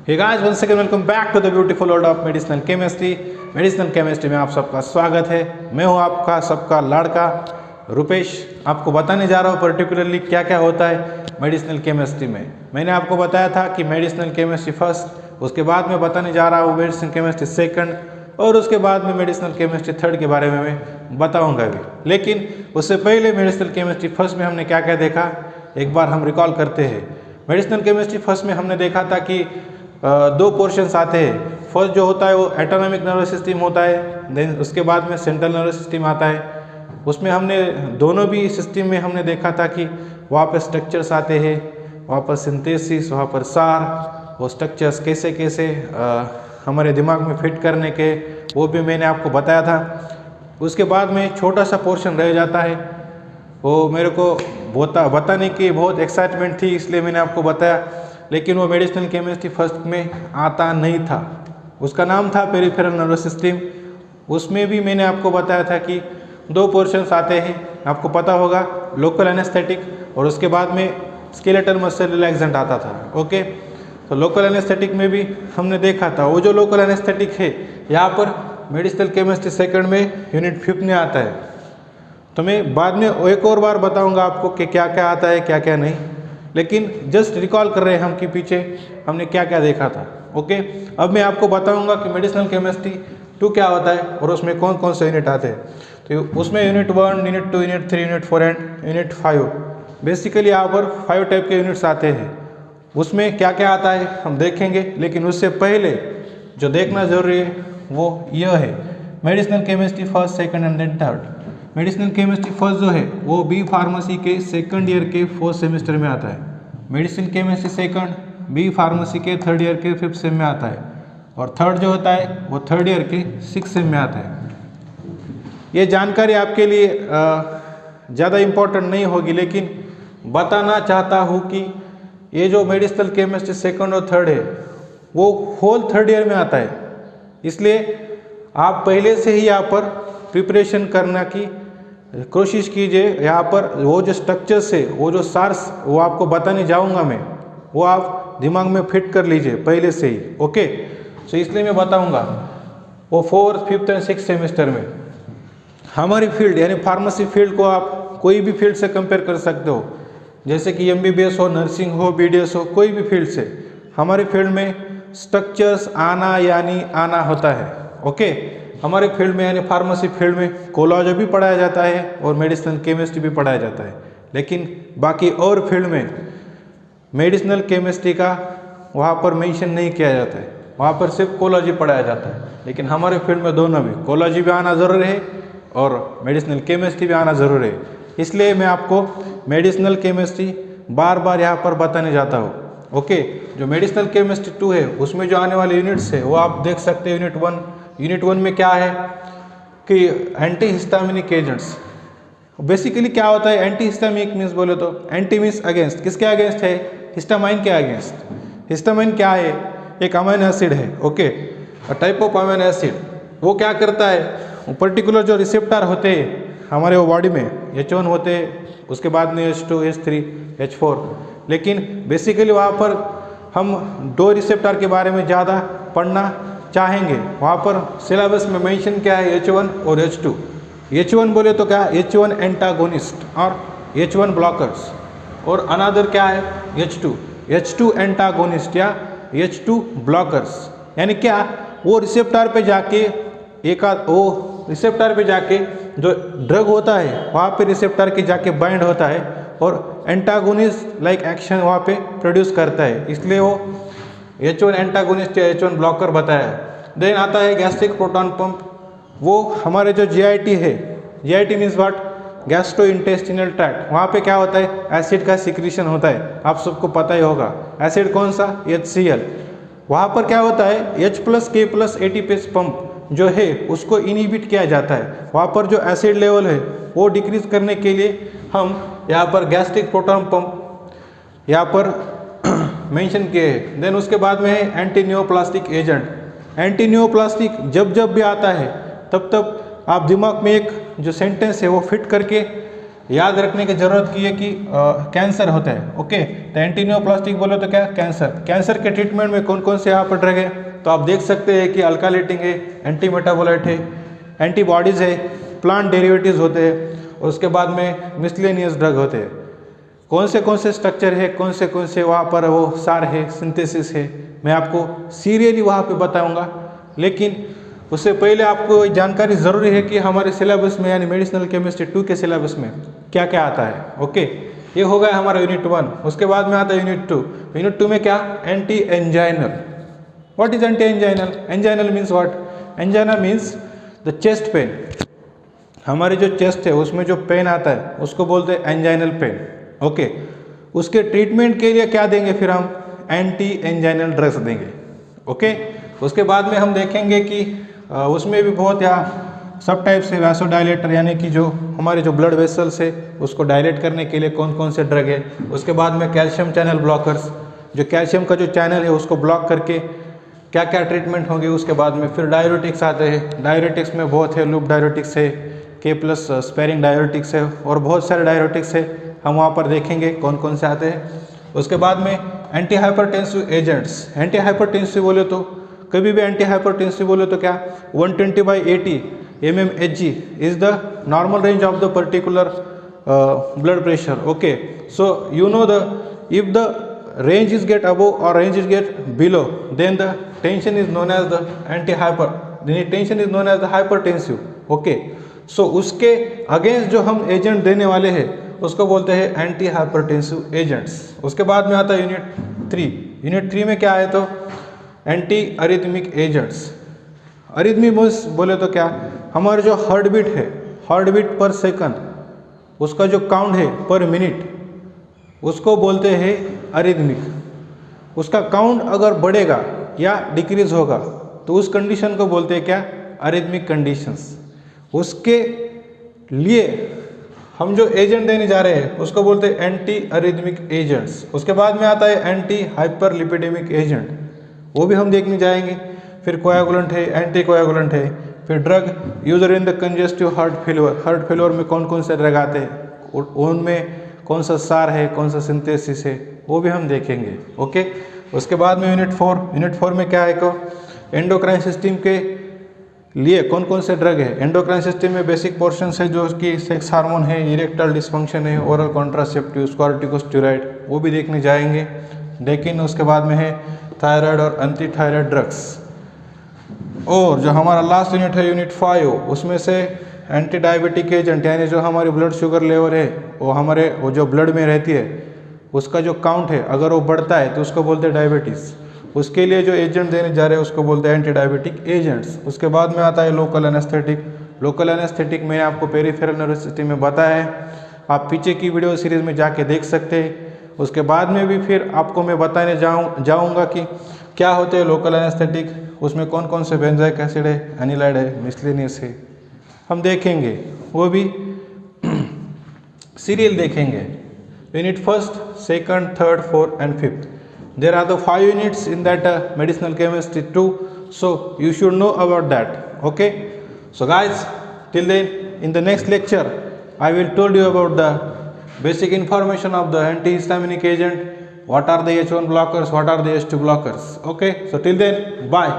Hey guys, once again welcome back to the beautiful world of medicinal chemistry. Medicinal chemistry में आप सबका स्वागत है। मैं हूं आपका सबका लड़का रुपेश। आपको बताने जा रहा हूं पर्टिकुलरली क्या क्या होता है मेडिसिनल केमिस्ट्री में। मैंने आपको बताया था कि मेडिसिनल केमिस्ट्री फर्स्ट, उसके बाद में बताने जा रहा हूँ मेडिसिनल केमिस्ट्री सेकंड, और उसके बाद में मेडिसिनल केमिस्ट्री थर्ड के बारे में मैं बताऊँगा भी। लेकिन उससे पहले मेडिसिनल केमिस्ट्री फर्स्ट में हमने क्या क्या देखा, एक बार हम रिकॉल करते हैं। मेडिसिनल केमिस्ट्री फर्स्ट में हमने देखा था कि दो पोर्शंस आते हैं। फर्स्ट जो होता है वो एटोनॉमिक नर्वस सिस्टम होता है, देन उसके बाद में सेंट्रल नर्वस सिस्टम आता है। उसमें हमने दोनों भी सिस्टम में हमने देखा था कि वहाँ पर स्ट्रक्चर्स आते हैं, वहाँ पर सिंथेसिस, वहाँ पर सार, वो स्ट्रक्चर्स कैसे कैसे हमारे दिमाग में फिट करने के, वो भी मैंने आपको बताया था। उसके बाद में छोटा सा पोर्शन रह जाता है, वो मेरे को बताने की बहुत एक्साइटमेंट थी, इसलिए मैंने आपको बताया। लेकिन वो मेडिसिनल केमिस्ट्री फर्स्ट में आता नहीं था। उसका नाम था पेरिफेरल नर्वस सिस्टम। उसमें भी मैंने आपको बताया था कि दो पोर्शंस आते हैं, आपको पता होगा, लोकल एनेस्थेटिक और उसके बाद में स्केलेटल मसल रिलैक्सेंट आता था। ओके, तो लोकल एनेस्थेटिक में भी हमने देखा था। वो जो लोकल एनेस्थेटिक है यहाँ पर मेडिसिनल केमिस्ट्री सेकंड में यूनिट 5 में आता है। तो मैं बाद में एक और बार बताऊंगा आपको कि क्या क्या आता है क्या क्या नहीं, लेकिन जस्ट रिकॉल कर रहे हैं हम कि पीछे हमने क्या क्या देखा था। ओके, अब मैं आपको बताऊंगा कि मेडिसिनल केमिस्ट्री 2 क्या होता है और उसमें कौन कौन से यूनिट आते हैं। तो उसमें unit 1, unit 2, unit 3, unit 4 and unit 5, basically यहाँ पर 5 टाइप के यूनिट्स आते हैं। उसमें क्या क्या आता है हम देखेंगे, लेकिन उससे पहले जो देखना जरूरी है वो यह है, medicinal chemistry first, second and then third. Medicinal chemistry first जो है वो बी फार्मेसी के सेकंड ईयर के 4th सेमेस्टर में आता है। Medicine chemistry second B pharmacy के 3rd ईयर के 5th सेम में आता है, और थर्ड जो होता है वो 3rd ईयर के 6th सेम में आता है। ये जानकारी आपके लिए ज़्यादा इम्पोर्टेंट नहीं होगी, लेकिन बताना चाहता हूँ कि ये जो मेडिसिनल केमिस्ट्री सेकंड और थर्ड है वो होल 3rd ईयर में आता है। इसलिए आप पहले से ही यहाँ पर प्रिपरेशन करने की कोशिश कीजिए। यहाँ पर वो जो स्ट्रक्चर्स है, वो जो सार्स वो आपको बताने जाऊँगा मैं, वो आप दिमाग में फिट कर लीजिए पहले से ही। ओके, तो इसलिए मैं बताऊँगा वो 4th, 5th and 6th semester में। हमारी फील्ड यानी फार्मेसी फील्ड को आप कोई भी फील्ड से कंपेयर कर सकते हो, जैसे कि MBBS हो, नर्सिंग हो, BDS हो, कोई भी फील्ड से। हमारी फील्ड में स्ट्रक्चर्स आना यानी आना होता है। ओके, हमारे फील्ड में यानी फार्मेसी फील्ड में कोलॉजी भी पढ़ाया जाता है और मेडिसिनल केमिस्ट्री भी पढ़ाया जाता है, लेकिन बाकी और फील्ड में मेडिसिनल केमिस्ट्री का वहाँ पर मेंशन नहीं किया जाता है, वहाँ पर सिर्फ कोलॉजी पढ़ाया जाता है। लेकिन हमारे फील्ड में दोनों भी, कोलॉजी भी आना ज़रूरी है और मेडिसिनल केमिस्ट्री भी आना ज़रूरी है। इसलिए मैं आपको मेडिसिनल केमिस्ट्री बार बार यहाँ पर बताने जाता हूँ। ओके, जो मेडिसिनल केमिस्ट्री 2 है उसमें जो आने वाले यूनिट्स है वो आप देख सकते हैं। यूनिट 1 में क्या है कि एंटी हिस्टामिनिक एजेंट्स। बेसिकली क्या होता है एंटी हिस्टामिनिक मीन्स, बोले तो एंटी मीन्स अगेंस्ट, किसके अगेंस्ट है? हिस्टामाइन के अगेंस्ट। हिस्टामाइन क्या है? एक अमीनो एसिड है। Okay, type of amino acid. वो क्या करता है, वो पर्टिकुलर जो रिसेप्टर होते हैं हमारे वो बॉडी में, H1 होते हैं, उसके बाद में H2, H3, H4। लेकिन बेसिकली वहाँ पर हम 2 रिसेप्टर के बारे में ज़्यादा पढ़ना चाहेंगे। वहाँ पर सिलेबस में मेंशन क्या है, H1 और H2। H1 बोले तो क्या, H1 एंटागोनिस्ट और H1 ब्लॉकर्स, और अनदर क्या है H2 एंटागोनिस्ट या H2 ब्लॉकर्स। यानी क्या, वो रिसेप्टर पे जाके वो रिसेप्टर पे जाके जो ड्रग होता है वहाँ पे रिसेप्टर के जाके बाइंड होता है और एंटागोनिस्ट लाइक एक्शन वहाँ पे प्रोड्यूस करता है, इसलिए वो H1 एंटागोनिस्ट या H1 ब्लॉकर बताया है। देन आता है गैस्ट्रिक प्रोटॉन पंप। वो हमारे जो GIT है, GIT means what, gastro intestinal tract. वहाँ पे क्या होता है, एसिड का सिक्रीशन होता है, आप सबको पता ही होगा। एसिड कौन सा, HCl। वहाँ पर क्या होता है, H+K+ ATPase पंप जो है उसको इनहिबिट किया जाता है। वहाँ पर जो एसिड लेवल है वो डिक्रीज करने के लिए हम यहाँ पर गैस्ट्रिक प्रोटॉन पंप यहाँ पर मेंशन किए हैं। देन उसके बाद में है anti neuroplastic agent. Anti neuroplastic जब भी आता है तब आप दिमाग में एक जो सेंटेंस है वो फिट करके याद रखने की जरूरत की है कि कैंसर होता है। ओके, तो एंटी नियोप्लास्टिक बोलो तो क्या, कैंसर। कैंसर के ट्रीटमेंट में कौन कौन से यहाँ पर ड्रग है, तो आप देख सकते हैं कि अल्कालेटिंग है, एंटी मेटाबोलाइट है, एंटीबॉडीज़ है, प्लांट डेरिवेटिव्स होते हैं, उसके बाद में मिसलेनियस ड्रग होते हैं। कौन से स्ट्रक्चर है, कौन से वहाँ पर वो सार है, सिंथेसिस है, मैं आपको सीरियली वहाँ पे बताऊँगा। लेकिन उससे पहले आपको जानकारी ज़रूरी है कि हमारे सिलेबस में यानी मेडिसिनल केमिस्ट्री 2 के सिलेबस में क्या क्या आता है। ओके, ये हो गया हमारा यूनिट 1। उसके बाद में आता है यूनिट 2। यूनिट 2 में क्या, anti anginal. What is anti anginal? Anginal means what? Angina means the chest pain. हमारी जो चेस्ट है उसमें जो पेन आता है उसको बोलते हैं एंजाइनल पेन। ओके, उसके ट्रीटमेंट के लिए क्या देंगे फिर हम, एंटी एंजाइनल ड्रग्स देंगे। ओके, उसके बाद में हम देखेंगे कि उसमें भी बहुत यहाँ सब टाइप से वैसोडाइलेटर यानी कि जो हमारे जो ब्लड वेसल्स है उसको डायलेट करने के लिए कौन कौन से ड्रग है। उसके बाद में कैल्शियम चैनल ब्लॉकर्स, जो कैल्शियम का जो चैनल है उसको ब्लॉक करके क्या क्या ट्रीटमेंट होंगे। उसके बाद में फिर डायरेटिक्स आते हैं। डायरेटिक्स में बहुत है, लूप डायरेटिक्स है, K+ स्पेरिंग डायरेटिक्स है और बहुत सारे डायरेटिक्स है, हम वहाँ पर देखेंगे कौन कौन से आते हैं। उसके बाद में anti hypertensive agents. Anti hypertensive बोले तो कभी भी एंटी हाइपरटेंसिव बोले तो क्या, 120/80 mmHg is the normal range of the particular blood pressure. Okay, so you know if the range is get above or range is get below, then the tension is known as the tension is known as the hypertensive. Okay, so उसके against जो हम agent देने वाले हैं उसको बोलते हैं anti hypertensive agents. उसके बाद में आता है यूनिट 3। यूनिट 3 में क्या है, तो एंटी अरिथमिक एजेंट्स। अरिथमी बोले तो क्या, हमारे जो हार्ट बीट है, हार्ट बीट पर सेकंड, उसका जो काउंट है पर मिनट, उसको बोलते हैं अरिथमिक। उसका काउंट अगर बढ़ेगा या डिक्रीज होगा तो उस कंडीशन को बोलते हैं क्या, अरिथमिक कंडीशंस। उसके लिए हम जो एजेंट देने जा रहे हैं उसको बोलते हैं एंटी अरिथमिक एजेंट्स। उसके बाद में आता है एंटी हाइपरलिपिडेमिक एजेंट, वो भी हम देखने जाएंगे। फिर कोएगुलेंट है, एंटी कोएगुलेंट है। फिर drug user in the congestive heart failure. Heart failure में कौन कौन से ड्रग आते हैं, उनमें कौन सा सार है, कौन सा सिंथेसिस है, वो भी हम देखेंगे। ओके, उसके बाद में यूनिट 4 में क्या है को, एंडोक्राइन सिस्टम के लिए कौन कौन से ड्रग है। एंडोक्राइन सिस्टम में बेसिक पोर्शन है जो कि सेक्स हार्मोन है, इरेक्टाइल डिस्फंक्शन है, ओरल कॉन्ट्रासेप्टिव, कॉर्टिकोस्टेरॉइड, वो भी देखने जाएंगे। लेकिन उसके बाद में है थायराइड और एंटी थायराइड ड्रग्स। और जो हमारा लास्ट यूनिट है यूनिट 5, उसमें से एंटी डायबिटिक एजेंट, यानी जो हमारी ब्लड शुगर लेवल है वो जो ब्लड में रहती है उसका जो काउंट है अगर वो बढ़ता है तो उसको बोलते हैं डायबिटीज़। उसके लिए जो एजेंट देने जा रहे हैं उसको बोलते हैं एंटी डायबिटिक एजेंट्स। उसके बाद में आता है लोकल एनेस्थेटिक। लोकल एनेस्थेटिक मैंने आपको पेरिफेरल नर्वस सिस्टम में बताया है, आप पीछे की वीडियो सीरीज़ में जाके देख सकते हैं। उसके बाद में भी फिर आपको मैं बताने जाऊंगा कि क्या होते हैं लोकल एनेस्थेटिक, उसमें कौन कौन से बेंजोइक एसिड है, एनिलाइड है, मिसलेनियस है, हम देखेंगे। वो भी सीरियल देखेंगे, unit 1, 2, 3, 4 and 5. There are the 5 units in that medicinal chemistry 2, so you should know about that. Okay, so guys, till then in the next lecture I will told you about the basic information of the antihistaminic agent, what are the H1 blockers, what are the H2 blockers. Okay, so till then, bye.